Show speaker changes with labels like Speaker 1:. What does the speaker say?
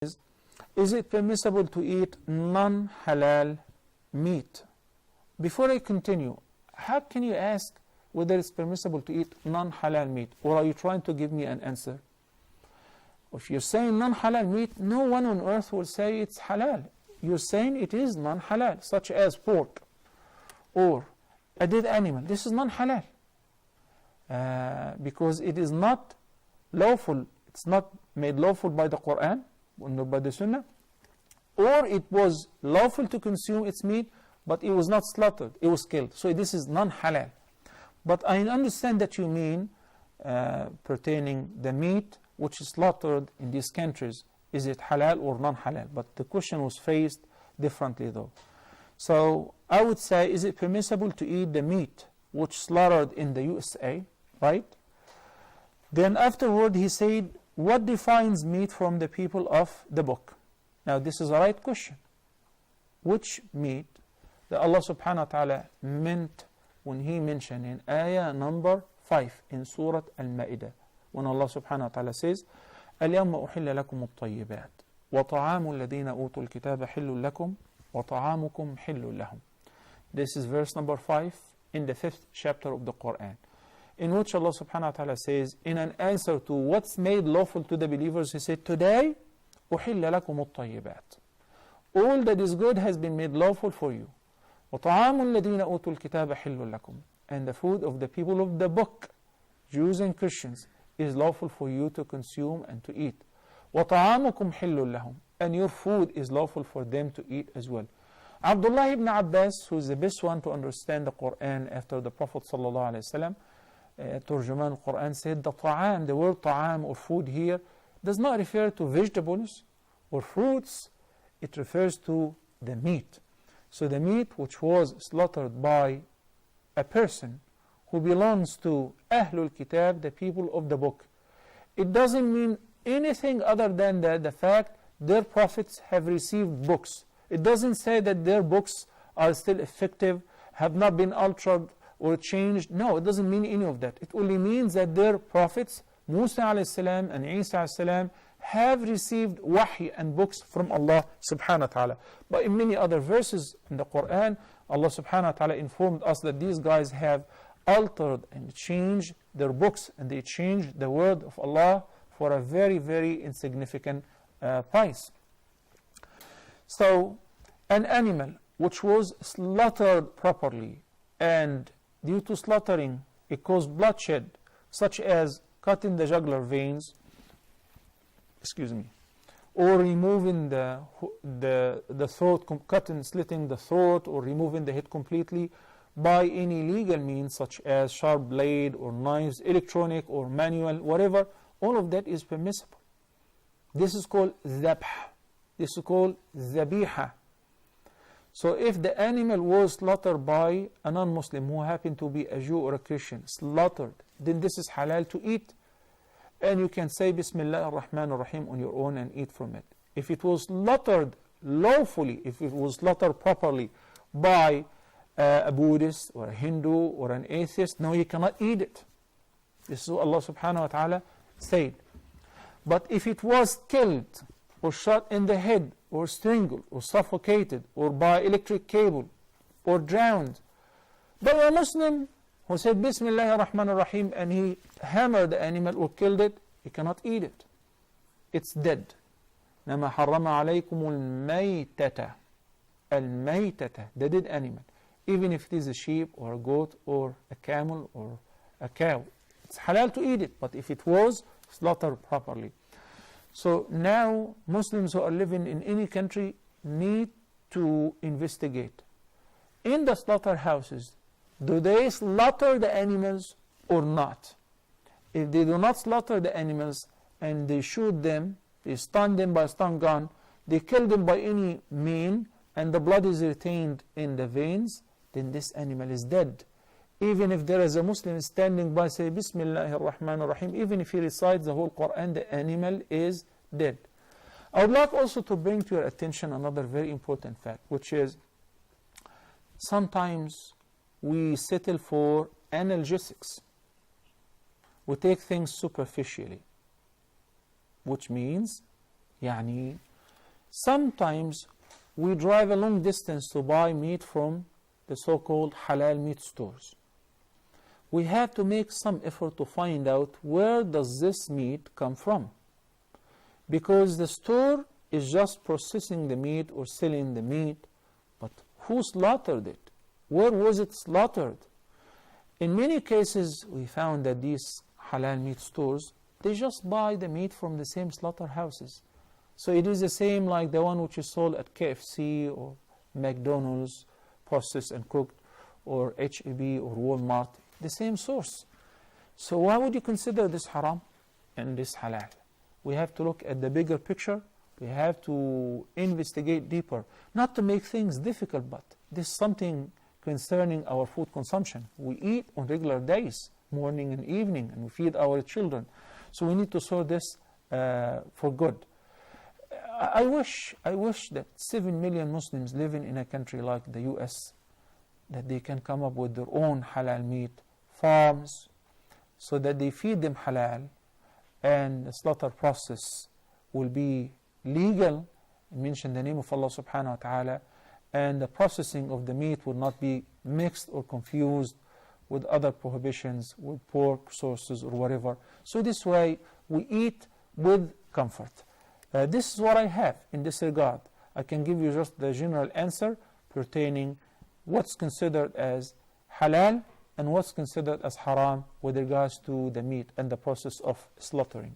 Speaker 1: is it permissible to eat non-halal meat? Before I continue, how can you ask whether it's permissible to eat non-halal meat? Or are you trying to give me an answer? If you're saying non-halal meat, no one on earth will say it's halal. You're saying it is non-halal, such as pork or a dead animal. This is non-halal because it is not lawful. It's not made lawful by the Quran or by the Sunnah, or it was lawful to consume its meat, but it was not slaughtered, it was killed. So this is non-halal. But I understand that you mean pertaining the meat which is slaughtered in these countries, is it halal or non-halal? But the question was phrased differently though. So I would say, is it permissible to eat the meat which slaughtered in the USA, right? Then afterward he said, what defines meat from the people of the book? Now this is the right question. Which meat that Allah subhanahu wa ta'ala meant when he mentioned in ayah number 5 in Surah Al-Ma'idah, when Allah subhanahu wa ta'ala says, اليوم أحل لكم الطيبات وطعام الذين أوتوا الكتاب حل لكم وطعامكم حل لهم. This is verse number 5 in the 5th chapter of the Quran, in which Allah subhanahu wa ta'ala says, in an answer to what's made lawful to the believers, he said, today أحل لكم الطيبات, all that is good has been made lawful for you. وطعام الذين أوتوا الكتاب حل لكم, and the food of the people of the book, Jews and Christians, is lawful for you to consume and to eat. وطعامكم حل لهم, and your food is lawful for them to eat as well. Abdullah ibn Abbas, who is the best one to understand the Quran after the Prophet sallallahu alaihi wasallam, Turjuman al-Quran, said the ta'am, the word ta'am or food here, does not refer to vegetables or fruits, it refers to the meat. So the meat which was slaughtered by a person who belongs to Ahlul Kitab, the people of the book, it doesn't mean anything other than the fact their prophets have received books. It doesn't say that their books are still effective, have not been altered or changed. No, it doesn't mean any of that. It only means that their prophets, Musa alayhi salam and Isa alayhi salam, have received wahy and books from Allah subhanahu wa ta'ala. But in many other verses in the Quran, Allah subhanahu wa ta'ala informed us that these guys have altered and changed their books, and they changed the word of Allah for a very, very insignificant price. So an animal which was slaughtered properly, and due to slaughtering it caused bloodshed, such as cutting the jugular veins, or removing the throat, cutting, slitting the throat, or removing the head completely by any legal means, such as sharp blade or knives, electronic or manual, whatever, all of that is permissible. This is called dhabh. This is called dhabiha. So if the animal was slaughtered by a non-Muslim who happened to be a Jew or a Christian, slaughtered, then this is halal to eat. And you can say Bismillah ar-Rahman ar-Rahim on your own and eat from it. If it was slaughtered lawfully, if it was slaughtered properly by a Buddhist or a Hindu or an atheist, no, you cannot eat it. This is what Allah subhanahu wa ta'ala said. But if it was killed or shot in the head or strangled or suffocated or by electric cable or drowned by a Muslim who said Bismillah ar-Rahman ar-Rahim and he hammered the animal or killed it, he cannot eat it. It's dead. نَمَا حَرَّمَ عَلَيْكُمُ الْمَيْتَةَ, al-maytata, the dead animal, even if it is a sheep or a goat or a camel or a cow. It's halal to eat it, but if it was slaughtered properly. So now Muslims who are living in any country need to investigate. In the slaughterhouses, do they slaughter the animals or not? If they do not slaughter the animals and they shoot them, they stun them by a stun gun, they kill them by any mean, and the blood is retained in the veins, then this animal is dead. Even if there is a Muslim standing by, say Bismillah ar-Rahman ar-Rahim, even if he recites the whole Quran, the animal is dead. I would like also to bring to your attention another very important fact, which is sometimes we settle for analgesics. We take things superficially, which means يعني Sometimes we drive a long distance to buy meat from the so-called halal meat stores. We have to make some effort to find out where does this meat come from, because the store is just processing the meat or selling the meat, but who slaughtered it? Where was it slaughtered? In many cases, we found that these halal meat stores, they just buy the meat from the same slaughterhouses. So it is the same like the one which is sold at KFC or McDonald's, processed and cooked, or HEB or Walmart, the same source. So why would you consider this haram and this halal? We have to look at the bigger picture. We have to investigate deeper, not to make things difficult, but this is something concerning our food consumption. We eat on regular days, morning and evening, and we feed our children. So we need to sort this for good. I wish that 7 million Muslims living in a country like the US, that they can come up with their own halal meat farms, so that they feed them halal, and the slaughter process will be legal, mention the name of Allah subhanahu wa ta'ala, and the processing of the meat will not be mixed or confused with other prohibitions, with pork sources or whatever. So this way we eat with comfort. This is what I have in this regard. I can give you just the general answer pertaining what's considered as halal and what's considered as haram with regards to the meat and the process of slaughtering.